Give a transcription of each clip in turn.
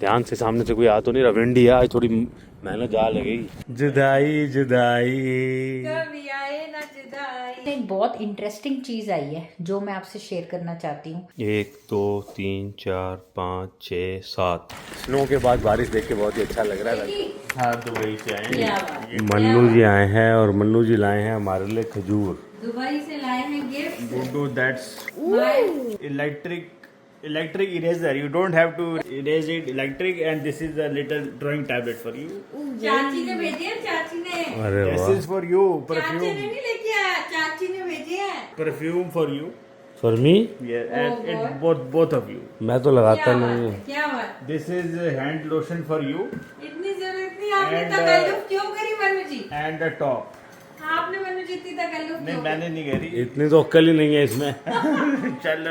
ध्यान से, सामने से कोई आ तो नहीं रहा। विंडी है आज, थोड़ी मेहनत जा लगेगी। जुदाई जुदाई कभी आए ना जुदाई। एक बहुत इंटरेस्टिंग चीज आई है जो मैं आपसे शेयर करना चाहती हूँ। 1 2 3 4 5 6 7 स्नो के बाद बारिश देख के बहुत ही अच्छा लग रहा है। हाँ, दुबई से आए हैं मन्नू जी, आए हैं और मन्नू जी लाए हैं हमारे लिए खजूर। दुबई से लाए हैं gift. Dudu, that's electric eraser. You don't have to erase it electric, and this is a little drawing tablet for you. चाची ने भेजे हैं, चाची ने। अरे This वाह, is for you. चाची ने Perfume. नहीं लेके आया, चाची ने भेजे हैं। Perfume for you. For me. Yeah, Oh, and God. both of you. मैं तो लगाता क्या नहीं बात हूँ। है, क्या बात। This is hand lotion for you, इतनी जरूरत नहीं, आपने And, तकल्लुफ क्यों करी मनु जी? and the top. आपने मनु जी इतनी तकल्लुफ नहीं, क्यों मैंने नहीं करी. इतनी तो अक्ल ही नहीं है इसमें। चलो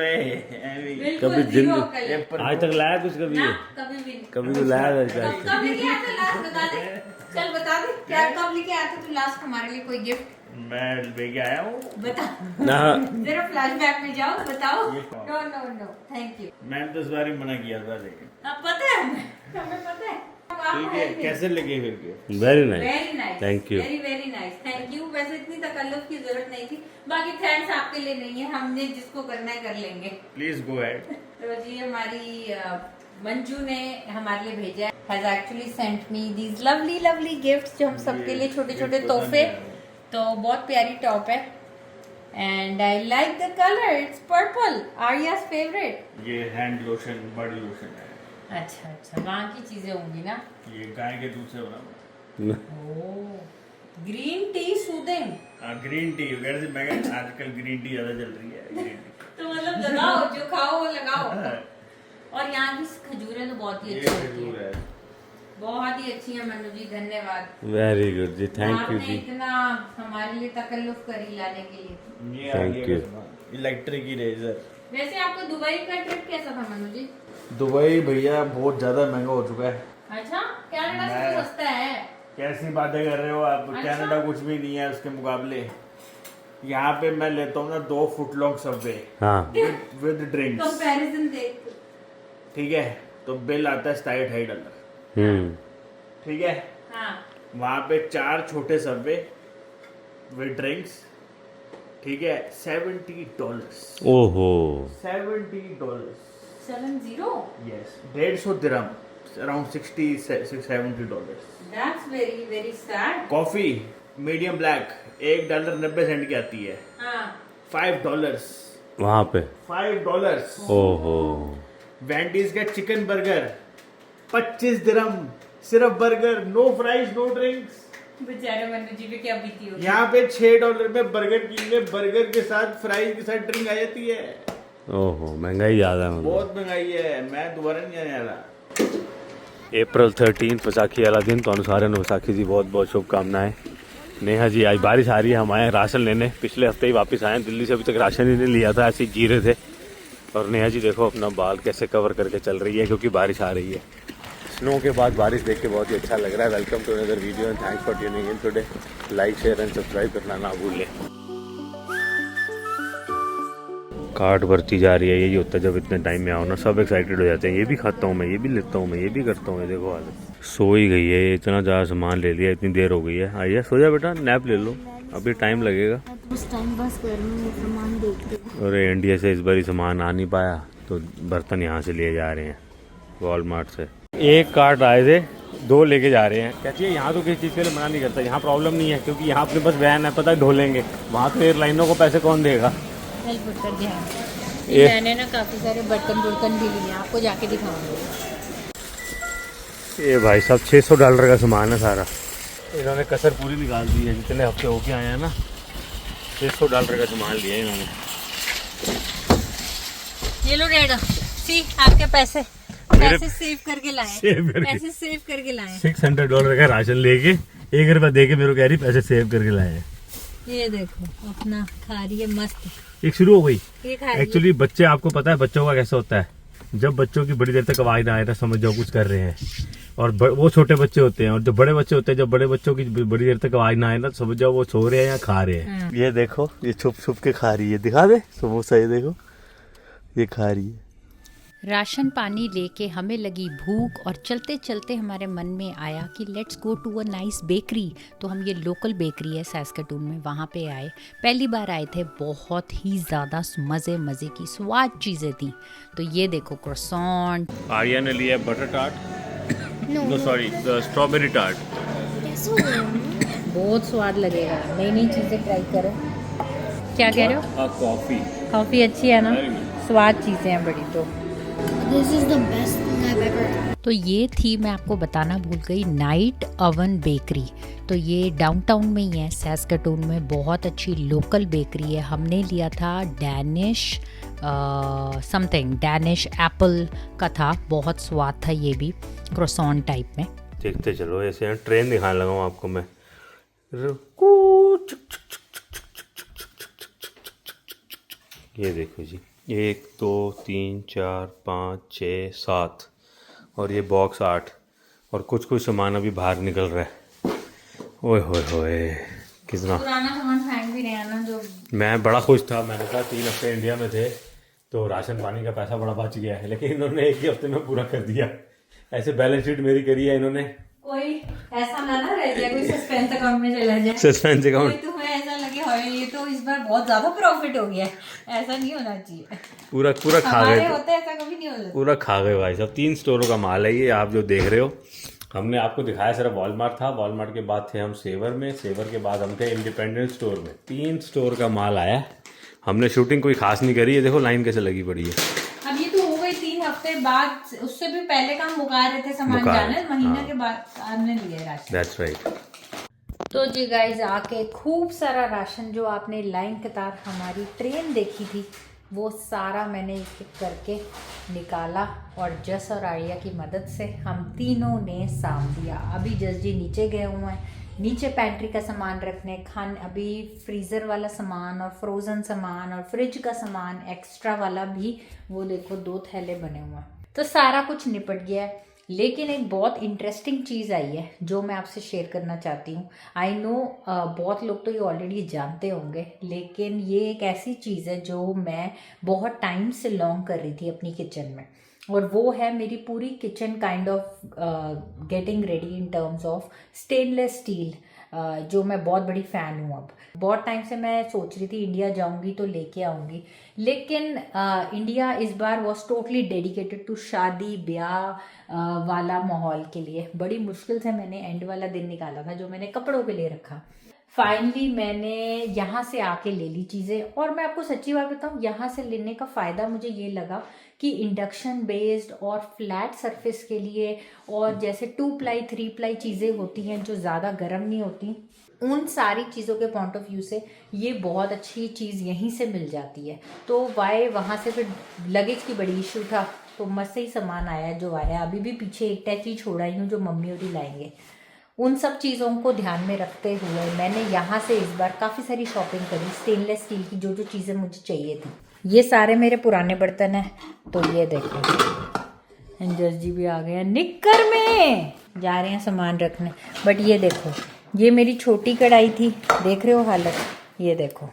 बिल्कुल कभी जीरो जिंदगी- अक्ल है। आज तक लाया कुछ कभी? ना, कभी भी नहीं। कभी तो लाया था कब चाचा। लेके आया था लास्ट, बता दे। चल बता दे, क्या कब लेके आया था तू लास्ट हमारे लिए कोई गिफ्ट? मैं लेके आया हूँ. बता। ना जरा फ्लैशबैक में जाओ, बताओ। ये कौन? No no no, thank you. मैंने तो इस बार ही मना किया था, लेकिन अब पता है हमें पता है। ठीक है. कैसे लगे फिर के? Very nice, very nice, thank you. Very very nice, thank you. वैसे इतनी तकल्लुफ की जरूरत नहीं थी, बाकी थैंक्स आपके लिए नहीं है, हमने जिसको करना है कर लेंगे। Please go ahead. तो जी हमारी मंजू ने हमारे लिए भेजा has actually sent me these lovely lovely gifts, जो हम सबके लिए छोटे छोटे तोहफे। तो बहुत प्यारी टॉप है and I like the colour, it's purple, Arya's favourite. ये हैंड लोशन, बॉडी लोशन है. अच्छा अच्छा, वहाँ की चीजें होंगी ना। ये गाय के दूध से बना. Oh, green tea soothing. Green tea you get मैं आजकल ग्रीन टी ज्यादा चल रही है. Green tea. तो मतलब लगाओ, जो खाओ वो लगाओ। और यहाँ की खजूरें तो बहुत ही ये अच्छी होती खजूर है, है. बहुत ही अच्छी है मनु जी, धन्यवाद। वेरी गुड जी, थैंक यू आपने जी। इतना हमारे लिए तकल्लुफ करी लाने के लिए। ये Thank आगे you. का इलेक्ट्रिक इरेजर. वैसे आपको दुबई का ट्रिप कैसा था मनु जी? दुबई भैया बहुत ज्यादा महंगा हो चुका है. अच्छा, कनाडा से तो सस्ता है। कैसी बातें कर रहे हो आप? अच्छा? कनाडा कुछ भी नहीं है उसके मुकाबले. यहाँ पे मैं लेता हूँ ना 2 फुट लॉन्ग सबवे हाँ, विद ड्रिंक्स. कंपैरिजन देख। ठीक है, तो बिल आता है $2.5. ठीक है. हाँ, वहाँ पे 4 छोटे सबवे विद ड्रिंक्स. ठीक है, $70. ओहो, $70. 70। Yes, 150 dirham, around $60-70. That's very very sad. Coffee medium black $1.90 की आती है. हाँ, $5. वहाँ पे $5. ओहो, वेंडीज का चिकन बर्गर 25 दिरहम, सिर्फ burger, no fries no drinks. बेचारे मनु जी पे क्या बीती होगी। यहाँ पे $6 में बर्गर किंग में बर्गर के साथ फ्राइज के साथ ड्रिंक आ जाती है. ओहो, महंगाई ज़्यादा है मतलब। बहुत महंगाई है. मैं दोबारा नहीं आने वाला. अप्रैल 13 विसाखी वाला दिन, तो अनुसार विसाखी जी बहुत बहुत शुभकामनाएं। नेहा जी, आज बारिश आ रही है, हम आए राशन लेने, पिछले हफ्ते ही वापस आए हैं दिल्ली से, अभी तक राशन ही नहीं लिया था, ऐसे ही जी रहे थे। और नेहा जी देखो अपना बाल कैसे कवर करके चल रही है क्योंकि बारिश आ रही है। स्नो के बाद बारिश देख के बहुत ही अच्छा लग रहा है। Welcome to another video and thanks for tuning in today. Like share and subscribe करना ना भूलें। कार्ट बढ़ती जा रही है, यही होता है जब इतने टाइम में आओ ना, सब एक्साइटेड हो जाते हैं, ये भी खाता हूँ मैं, ये भी लेता हूँ मैं, ये भी करता हूँ। ये देखो हालत, सो ही गई है, इतना ज़्यादा सामान ले लिया, इतनी देर हो गई है। आइए सो जा बेटा, नैप ले लो, अभी टाइम लगेगा। उस टाइम बस घर में सामान देखते। अरे इंडिया से इस बार सामान आ नहीं पाया तो बर्तन यहाँ से लिए जा रहे हैं वॉलमार्ट से। एक कार्ट आए थे, 2 लेके जा रहे हैं। कहती है यहाँ तो किसी चीज़ के लिए मना नहीं करता, यहाँ प्रॉब्लम नहीं है क्योंकि यहाँ अपने पास वैन है, पता है ढो लेंगे। वहाँ तो एयरलाइनों को पैसे कौन देगा। हेल्प कर दिया। ये- मैंने ना काफी सारे बर्तन भी लिए, आपको जाके दिखाऊंगी। ये भाई साहब $600 का सामान है सारा। इन्होंने कसर पूरी निकाल दी है, जितने हफ्ते होके आए हैं ना, $600 का सामान लिया इन्होंने। ये लो डैड, सी आपके पैसे सेव करके लाए, सेव करके। पैसे सेव करके लाए। $600 का राशन लेके ₹1 दे के मेरे को कह रही पैसे सेव करके लाए हैं। ये देखो अपना खा रही है मस्त। एक शुरू हो गई। ये खा रही है। एक्चुअली बच्चे, आपको पता है बच्चों का कैसा होता है, जब बच्चों की बड़ी देर तक आवाज ना आए ना, समझ जाओ कुछ कर रहे हैं। और वो छोटे बच्चे होते हैं, और जो बड़े बच्चे होते हैं, जब बड़े बच्चों की बड़ी देर तक आवाज ना आए ना, समझ जाओ वो सो रहे हैं या खा रहे हैं। ये देखो, ये छुप छुप के खा रही है, दिखा दे समोसा, ये देखो ये खा रही है। राशन पानी लेके हमें लगी भूख और चलते चलते हमारे मन में आया कि let's go to a nice bakery. तो हम ये लोकल बेकरी है सैस्केटून में, वहाँ पे आए। पहली बार आए थे, बहुत ही ज़्यादा मज़े की स्वाद चीज़ें थी। तो ये देखो क्रोसॉन्ट। आर्या ने लिया butter tart, no sorry strawberry tart. बहुत स्वाद लगेगा, नई नई चीज़ें ट्राई करो। क्या कह रहे हो? कॉफ़ी। कॉफ़ी अच्छी है ना, स्वाद चीज़ें हैं बड़ी। तो This is the best thing I've ever. तो ये थी, मैं आपको बताना भूल गई, नाइट ओवन बेकरी। तो ये डाउनटाउन में ही है सैस्केटून में, बहुत अच्छी लोकल बेकरी है। हमने लिया था डैनिश समथिंग, डैनिश एप्पल का था, बहुत स्वाद था ये भी, क्रोसॉन टाइप में। देखते चलो, ऐसे ट्रेन दिखाने लगा हूँ आपको मैं। ये देखो जी, 1 2 3 4 5 6 7 और ये बॉक्स 8 और कुछ सामान अभी बाहर निकल रहा है। ओए होए होए, कितना पुराना सामान फेंक भी रहे हैं ना। जो मैं बड़ा खुश था, मैंने कहा 3 हफ्ते इंडिया में थे तो राशन पानी का पैसा बड़ा बच गया है, लेकिन इन्होंने 1 ही हफ्ते में पूरा कर दिया। ऐसे बैलेंस शीट मेरी करी है इन्होंने। कोई ऐसा ना रह जाए, कोई सस्पेंस अकाउंट में चला जाए, सस्पेंस अकाउंट, तुम्हें ऐसा लगे हाय ये तो इस बार बहुत ज्यादा प्रॉफिट हो गया है। ऐसा नहीं होना चाहिए, पूरा खा हमारे गए, होते ऐसा कभी नहीं होता। पूरा खा गए भाई साहब। 3 स्टोरों का माल है ये, आप जो देख रहे हो। हमने आपको दिखाया सिर्फ वॉलमार्ट था, वॉलमार्ट के बाद थे हम सेवर में, सेवर के बाद हम थे इंडिपेंडेंट स्टोर में। 3 स्टोर का माल आया। हमने शूटिंग कोई खास नहीं करी है, देखो लाइन कैसे लगी पड़ी है। अब ये तो हो गई 3 हफ्ते बाद, उससे भी पहले का हम मुका रहे थे सामान, जाने महीना के बाद हमने लिया राशन। That's right. तो जी गाइज, आके खूब सारा राशन जो आपने लाइन कतार हमारी ट्रेन देखी थी, वो सारा मैंने एक एक करके निकाला और जस और आर्या की मदद से हम तीनों ने साम दिया। अभी जस जी नीचे गए हुए हैं, नीचे पैंट्री का सामान रखने, अभी फ्रीज़र वाला सामान और फ्रोज़न सामान और फ्रिज का सामान एक्स्ट्रा वाला भी, वो देखो 2 थैले बने हुए हैं। तो सारा कुछ निपट गया है, लेकिन एक बहुत इंटरेस्टिंग चीज़ आई है जो मैं आपसे शेयर करना चाहती हूँ। आई नो बहुत लोग तो ये ऑलरेडी जानते होंगे, लेकिन ये एक ऐसी चीज़ है जो मैं बहुत टाइम से लॉन्ग कर रही थी अपनी किचन में, और वो है मेरी पूरी kitchen kind of getting ready in terms of stainless steel, जो मैं बहुत बड़ी फ़ैन हूँ। अब बहुत टाइम से मैं सोच रही थी इंडिया जाऊँगी तो लेके आऊँगी, लेकिन इंडिया इस बार वॉज टोटली डेडिकेटेड टू शादी ब्याह वाला माहौल के लिए। बड़ी मुश्किल से मैंने एंड वाला दिन निकाला था जो मैंने कपड़ों के लिए रखा। फाइनली मैंने यहाँ से आके ले ली चीज़ें, और मैं आपको सच्ची बात बताऊँ, यहाँ से लेने का फ़ायदा मुझे ये लगा कि इंडक्शन बेस्ड और फ्लैट सरफेस के लिए, और जैसे 2 प्लाई 3 प्लाई चीज़ें होती हैं जो ज़्यादा गर्म नहीं होती, उन सारी चीज़ों के पॉइंट ऑफ व्यू से ये बहुत अच्छी चीज़ यहीं से मिल जाती है। तो वाई वहाँ से फिर लगेज की बड़ी इशू था, तो मस्त ही सामान आया जो आया। अभी भी पीछे एक टैची छोड़ा ही हूँ जो मम्मी और लाएंगे। उन सब चीज़ों को ध्यान में रखते हुए मैंने यहाँ से इस बार काफ़ी सारी शॉपिंग करी, स्टेनलेस स्टील की जो चीज़ें मुझे चाहिए थी। ये सारे मेरे पुराने बर्तन हैं, तो ये देखो जस जी भी आ गए हैं, निक्कर में जा रहे हैं सामान रखने। बट ये देखो, ये मेरी छोटी कढ़ाई थी, देख रहे हो हालत, ये देखो।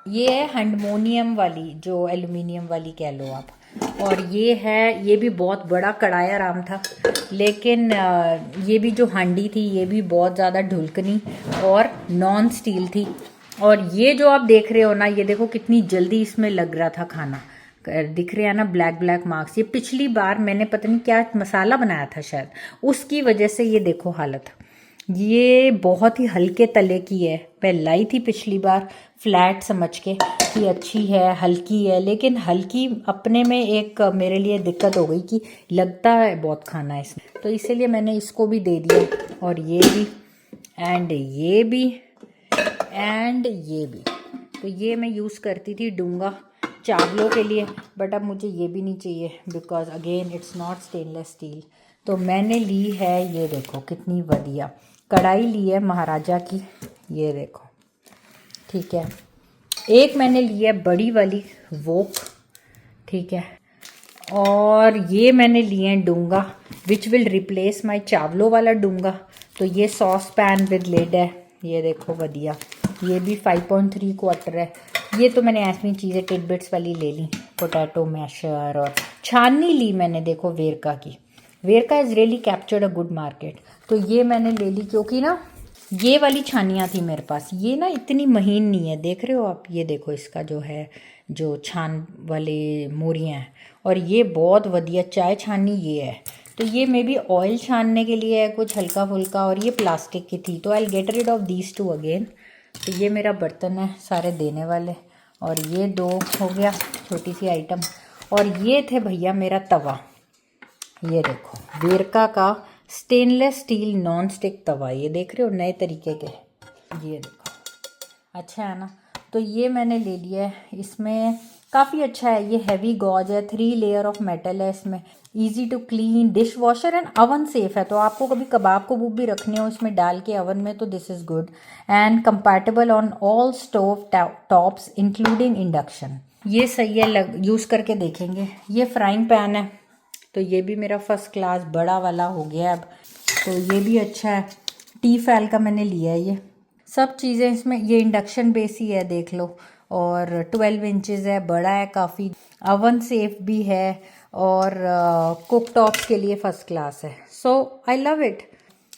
ये है हारमोनियम वाली, जो एल्युमिनियम वाली कह लो आप, और ये है, ये भी बहुत बड़ा कढ़ाई आराम था, लेकिन ये भी जो हांडी थी ये भी बहुत ज़्यादा ढुलकनी और नॉन स्टील थी। और ये जो आप देख रहे हो ना, ये देखो कितनी जल्दी इसमें लग रहा था खाना, दिख रहे हैं ना ब्लैक ब्लैक मार्क्स। ये पिछली बार मैंने पता नहीं क्या मसाला बनाया था शायद, उसकी वजह से ये देखो हालत। ये बहुत ही हल्के तले की है, मैं लाई थी पिछली बार फ्लैट समझ के कि अच्छी है, हल्की है, लेकिन हल्की अपने में एक मेरे लिए दिक्कत हो गई कि लगता है बहुत खाना है इसमें, तो इसीलिए मैंने इसको भी दे दिया। और ये भी, एंड ये भी, एंड ये भी। तो ये मैं यूज़ करती थी डूंगा चावलों के लिए, बट अब मुझे ये भी नहीं चाहिए because again it's not stainless steel. तो मैंने ली है, ये देखो कितनी बढ़िया कढ़ाई ली है महाराजा की, ये देखो, ठीक है। एक मैंने ली है बड़ी वाली वोक, ठीक है, और ये मैंने लिए हैं डूंगा विच विल रिप्लेस माय चावलों वाला डूंगा। तो ये सॉस पैन विद लिड है, ये देखो बढ़िया। ये भी 5.3 क्वार्टर है। ये तो मैंने ऐसी चीज़ें टिडबिट्स वाली ले ली, पोटैटो मैशर और छाननी ली मैंने, देखो वेरका की। Verka is really captured a good market. तो ये मैंने ले ली क्योंकि ना ये वाली छानियाँ थी मेरे पास, ये ना इतनी महीन नहीं है, देख रहे हो आप, ये देखो इसका जो है जो छान वाले मोरियाँ हैं, और ये बहुत बढ़िया चाय छाननी ये है। तो ये मे बी ऑयल छानने के लिए है कुछ हल्का फुल्का, और ये प्लास्टिक की थी, तो I get rid of these two again. तो ये मेरा बर्तन है सारे देने वाले, और ये 2 हो गया छोटी सी आइटम। और ये थे भैया मेरा तवा, ये देखो वेरका का स्टेनलेस स्टील नॉन स्टिक तवा, ये देख रहे हो नए तरीके के, ये देखो अच्छा है ना। तो ये मैंने ले लिया है, इसमें काफ़ी अच्छा है, ये हैवी गॉज है, 3 लेयर ऑफ मेटल है इसमें, easy to clean, dishwasher and oven safe है। तो आपको कभी कबाब को भी रखने हो इसमें डाल के अवन में तो this is good, and compatible on all stove tops including induction. ये सही है, यूज़ करके देखेंगे। ये फ्राइंग पैन है, तो ये भी मेरा फर्स्ट क्लास बड़ा वाला हो गया अब, तो ये भी अच्छा है। टी-फैल का मैंने लिया है, ये सब चीज़ें इसमें, ये इंडक्शन बेस ही है देख लो, और 12 इंचेस है, बड़ा है काफ़ी, अवन सेफ भी है, और कुक टॉप्स के लिए फ़र्स्ट क्लास है। सो आई लव इट।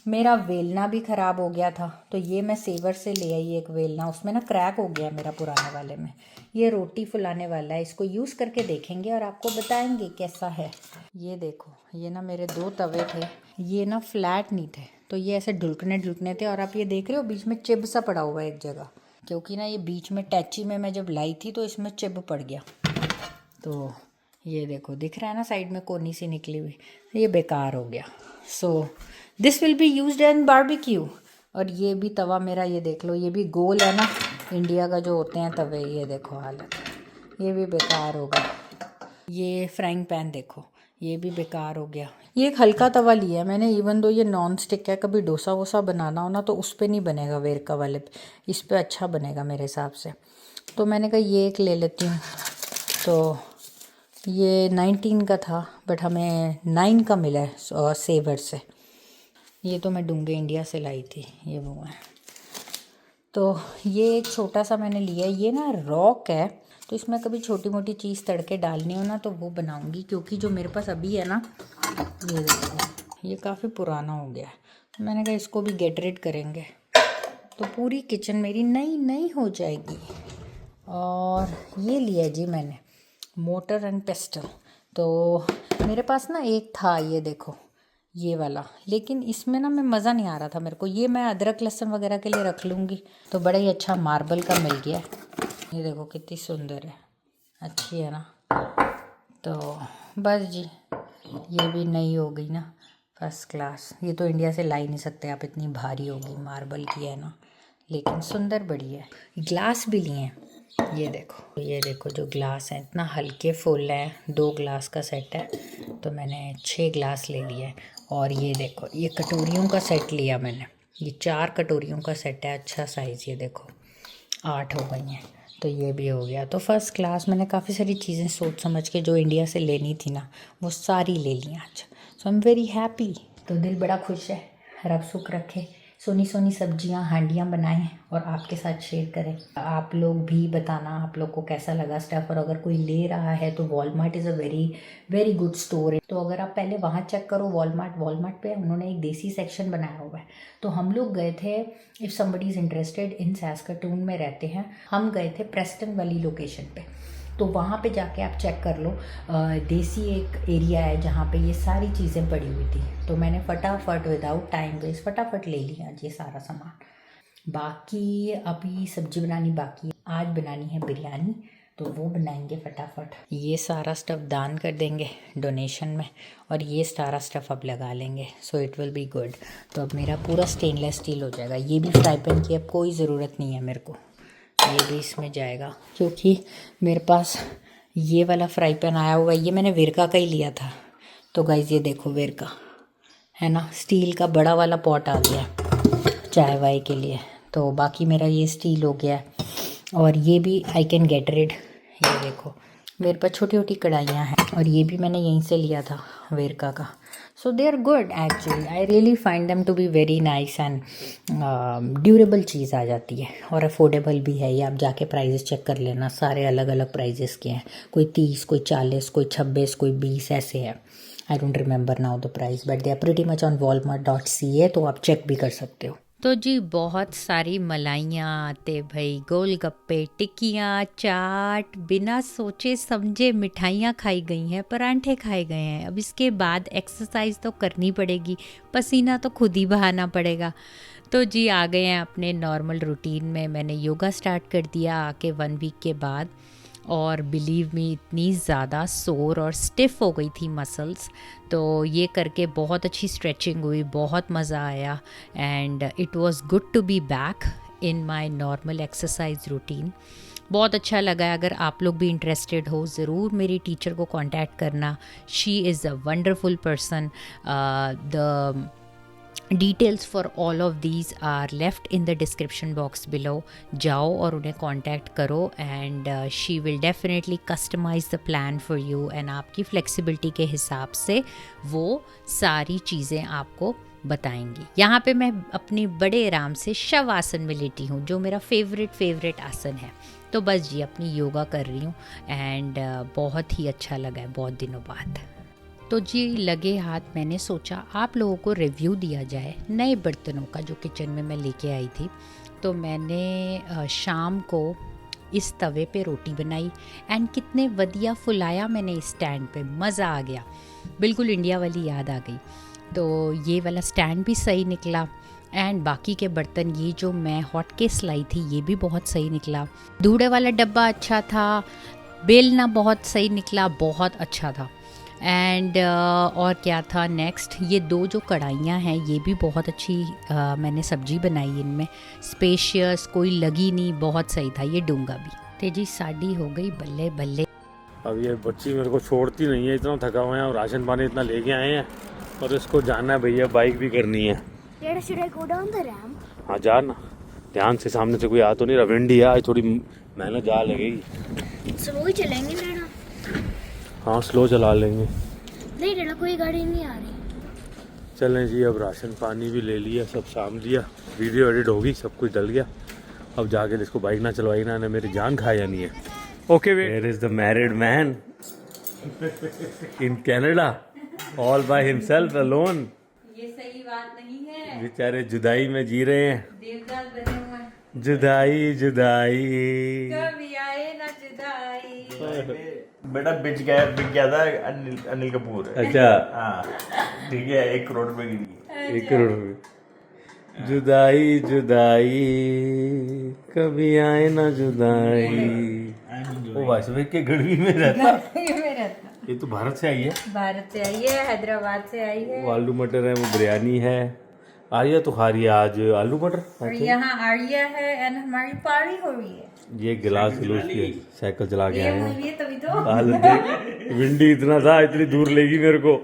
मेरा वेलना भी ख़राब हो गया था, तो ये मैं सेवर से ले आई एक वेलना, उसमें ना क्रैक हो गया मेरा पुराने वाले में। ये रोटी फुलाने वाला है, इसको यूज़ करके देखेंगे और आपको बताएंगे कैसा है। ये देखो, ये ना मेरे 2 तवे थे, ये ना फ्लैट नहीं थे, तो ये ऐसे ढुलकने थे, और आप ये देख रहे हो बीच में चिब सा पड़ा हुआ है एक जगह, क्योंकि ना ये बीच में टैची में मैं जब लाई थी तो इसमें चिब पड़ गया। तो ये देखो दिख रहा है ना साइड में कोनी सी निकली हुई, ये बेकार हो गया। So this will be used in barbecue. और ये भी तवा मेरा, ये देख लो, ये भी गोल है ना, इंडिया का जो होते हैं तवे, ये देखो हालत, ये भी बेकार हो गया। ये फ्राइंग पैन देखो, ये भी बेकार हो गया। ये एक हल्का तवा लिया है मैंने, इवन दो ये नॉन स्टिक है, कभी डोसा वोसा बनाना हो ना तो उस पर नहीं बनेगा वेरका वाले पे, इस पर अच्छा बनेगा मेरे हिसाब से। तो मैंने कहा ये एक ले लेती हूँ। तो ये 19 का था, बट हमें 9 का मिला है सेवर से। ये तो मैं डूंगे इंडिया से लाई थी, ये वो है। तो ये एक छोटा सा मैंने लिया है, ये ना रॉक है, तो इसमें कभी छोटी मोटी चीज़ तड़के डालनी हो ना तो वो बनाऊंगी, क्योंकि जो मेरे पास अभी है ना, ये देखो ये काफ़ी पुराना हो गया है, तो मैंने कहा इसको भी गेट रेड करेंगे, तो पूरी किचन मेरी नई नई हो जाएगी। और ये लिया जी मैंने मोटर एंड पेस्टल। तो मेरे पास ना एक था, ये देखो ये वाला, लेकिन इसमें ना मैं मज़ा नहीं आ रहा था मेरे को, ये मैं अदरक लहसुन वगैरह के लिए रख लूँगी। तो बड़ा ही अच्छा मार्बल का मिल गया, ये देखो कितनी सुंदर है, अच्छी है ना। तो बस जी, ये भी नई हो गई ना, फर्स्ट क्लास। ये तो इंडिया से ला ही नहीं सकते आप, इतनी भारी होगी, मार्बल की है ना, लेकिन सुंदर बड़ी है। ग्लास भी लिए हैं, ये देखो जो ग्लास है इतना हल्के फुल है, 2 ग्लास का सेट है, तो मैंने 6 ग्लास ले लिया है। और ये देखो ये कटोरियों का सेट लिया मैंने, ये 4 कटोरियों का सेट है, अच्छा साइज़, ये देखो 8 हो गई हैं, तो ये भी हो गया। तो फर्स्ट क्लास मैंने काफ़ी सारी चीज़ें सोच समझ के जो इंडिया से लेनी थी ना, वो सारी ले ली आज। सो आई एम वेरी हैप्पी। तो दिल बड़ा खुश है, रब सुख रखे, सोनी सोनी सब्जियां हांडियां बनाएं और आपके साथ शेयर करें। आप लोग भी बताना आप लोग को कैसा लगा स्टफ़, और अगर कोई ले रहा है तो Walmart is a very very good store. तो अगर आप पहले वहाँ चेक करो वॉलमार्ट पे उन्होंने एक देसी सेक्शन बनाया हुआ है। तो हम लोग गए थे, इफ़ समबडी इज़ इंटरेस्टेड, इन सैस्काटून में रहते हैं, हम गए थे प्रेस्टन वाली लोकेशन पे, तो वहाँ पे जाके आप चेक कर लो, देसी एक एरिया है जहाँ पे ये सारी चीज़ें पड़ी हुई थी। तो मैंने फटाफट विदाउट टाइम वेस्ट फटाफट ले लिया ये सारा सामान। बाकी अभी सब्जी बनानी बाकी है, आज बनानी है बिरयानी, तो वो बनाएंगे फटाफट। ये सारा स्टफ़ दान कर देंगे डोनेशन में, और ये सारा स्टफ़ अब लगा लेंगे, so it will be good. तो अब मेरा पूरा स्टेनलेस स्टील हो जाएगा। ये भी फ्राई पैन की अब कोई ज़रूरत नहीं है मेरे को, ये भी इसमें जाएगा, क्योंकि मेरे पास ये वाला फ्राई पैन आया हुआ है, ये मैंने वेरका का ही लिया था। तो गाइस ये देखो वेरका है ना, स्टील का बड़ा वाला पॉट आ गया चाय वाय के लिए। तो बाकी मेरा ये स्टील हो गया है, और ये भी आई कैन गेट रिड। ये देखो मेरे पास छोटी छोटी कढ़ाइयाँ हैं, और ये भी मैंने यहीं से लिया था वेरका का। So they are good actually. I really find them to be very nice and durable चीज़ आ जाती है और अफोर्डेबल भी है। ये आप जाके प्राइजेस चेक कर लेना, सारे अलग अलग प्राइजेस के हैं। कोई 30, कोई 40, कोई 26, कोई 20 ऐसे है। I don't remember now the price but they are pretty much on walmart.ca, तो आप चेक भी कर सकते हो। तो जी बहुत सारी मलाइयाँ आते भाई, गोलगप्पे, टिक्कियाँ, चाट, बिना सोचे समझे मिठाइयाँ खाई गई हैं, परांठे खाए गए हैं। अब इसके बाद एक्सरसाइज तो करनी पड़ेगी, पसीना तो खुद ही बहाना पड़ेगा। तो जी आ गए हैं अपने नॉर्मल रूटीन में। मैंने योगा स्टार्ट कर दिया आके 1 वीक के बाद, और बिलीव मी इतनी ज़्यादा सोर और स्टिफ़ हो गई थी मसल्स। तो ये करके बहुत अच्छी स्ट्रेचिंग हुई, बहुत मज़ा आया and it was good to be back in my normal exercise routine. बहुत अच्छा लगा। अगर आप लोग भी इंटरेस्टेड हो ज़रूर मेरी टीचर को कांटेक्ट करना। She is a wonderful person. The details for all of these are left in the description box below. जाओ और उन्हें कांटेक्ट करो and she will definitely customise the plan for you and आपकी flexibility के हिसाब से वो सारी चीज़ें आपको बताएंगी। यहाँ पे मैं अपनी बड़े आराम से शव आसन में लेटी हूँ, जो मेरा फेवरेट आसन है। तो बस जी अपनी योगा कर रही हूँ एंड बहुत ही अच्छा लगा है बहुत दिनों बाद। तो जी लगे हाथ मैंने सोचा आप लोगों को रिव्यू दिया जाए नए बर्तनों का जो किचन में मैं लेके आई थी। तो मैंने शाम को इस तवे पे रोटी बनाई एंड कितने वधिया फुलाया मैंने इस स्टैंड पे, मज़ा आ गया, बिल्कुल इंडिया वाली याद आ गई। तो ये वाला स्टैंड भी सही निकला एंड बाकी के बर्तन ये जो मैं हॉट केस लाई थी ये भी बहुत सही निकला। धूड़े वाला डब्बा अच्छा था, बेलना बहुत सही निकला, बहुत अच्छा था। एंड और क्या था नेक्स्ट, ये 2 जो कढ़ाइयाँ हैं ये भी बहुत अच्छी मैंने सब्जी बनाई इनमें, स्पेशियस, कोई लगी नहीं, बहुत सही था। ये डूंगा भी तेजी साड़ी हो गई बल्ले बल्ले। अब ये बच्ची मेरे को छोड़ती नहीं है, इतना थका हुआ है और राशन पानी इतना लेके आए हैं और इसको जाना है भैया, बाइक भी करनी है। Should I go down the ramp? हाँ जा ना, ध्यान से, सामने से कोई आ तो नहीं रहा, विंडी है आज, थोड़ी मेहनत जा लगेगी। स्लो ही चलेंगे डैडा। हाँ स्लो चला लेंगे। नहीं डैडा कोई गाड़ी नहीं आ रही। चलें जी, अब राशन पानी भी ले लिया, सब साम लिया, वीडियो एडिट होगी, सब कुछ डल गया। अब जाके इसको बाइक ना चलवाई ना मेरी जान खा जानी है। Okay where is the married man in Canada all by himself alone. ये सही बात नहीं है, बेचारे जुदाई में जी रहे हैं, देवदास बने हुए हैं। जुदाई जुदाई। कभी आए ना जुदाई। बेटा बिक गया था अनिल कपूर। अच्छा हाँ ठीक है, 1 करोड़ रुपए की दी। 1 करोड़ रुपए। जुदाई जुदाई कभी आए ना जुदाई। वो वाइसवे के गढ़वी में रहता। ये तो भारत से आई है, भारत से आई है, हैदराबाद से आई है। वो आलू मटर है, वो बिरयानी है। आर्या तो खा रही है आज आलू मटर। और यहाँ आर्या है एंड हमारी पारी हो रही है। ये गिलास गिलोस की साइकिल चला के ये आए हैं। हुई है तभी तो। हालत देख, विंडी इतना था, इतनी दूर लेगी मेरे को।